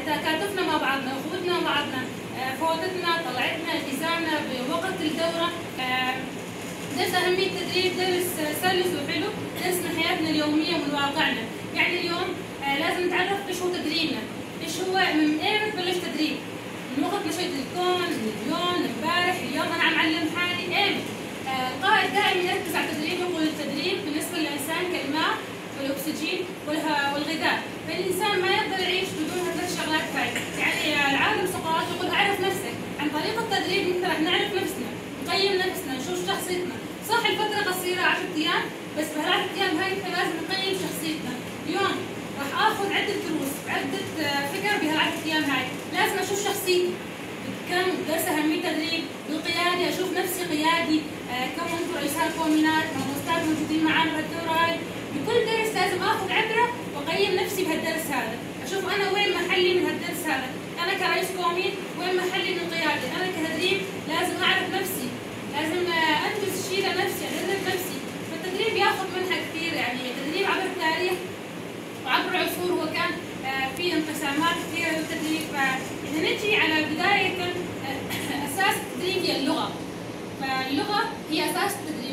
تكاتفنا مع بعضنا، اخوتنا مع بعضنا، فوتتنا، طلعتنا، التزامنا بوقت الدوره. درس أهمية التدريب درس سلس وحلو، درس من حياتنا اليومية ومن واقعنا. يعني اليوم لازم نتعرف ايش هو تدريبنا، ايش هو، من اين بتبلش تدريب؟ من وقت نشأة الكون، من اليوم، من امبارح، اليوم انا عم علم حالي اين. القائد دائما يركز على التدريب، يقول التدريب بالنسبة للإنسان كالماء والأكسجين والغذاء، فالإنسان ما يقدر يعيش بدون هذه الشغلات هاي. يعني العالم سقراط يقول اعرف نفسك، عن طريق التدريب نقدر نعرف نفسنا، نقيم نفسنا، نشوف شخصيتنا. صح الفترة قصيرة 10 أيام، بس بهالعشر أيام هاي احنا لازم نقيم شخصيتنا. اليوم راح آخذ عدة دروس، عدة فكر بهالعشر أيام هاي، لازم أشوف شخصيتي. كم درس أهمية التدريب بالقيادة، أشوف نفسي قيادي، كم أنتم رؤساء كومينات، مؤسسات موجودين معانا بهالدورة هاي. بكل درس لازم آخذ عبرة وأقيم نفسي بهالدرس هذا، أشوف أنا وين محلي من هالدرس هذا، أنا كرئيس كومين وين محلي من القيادة، أنا كتدريب لازم أعرف نفسي، لازم أنجز شيء لنفسي، أدرب نفسي. فالتدريب ياخذ منها كثير، يعني التدريب عبر التاريخ وعبر العصور هو كان في انقسامات كثيرة للتدريب. فإذا نجي على بداية أساس التدريب هي اللغة، فاللغة هي أساس التدريب.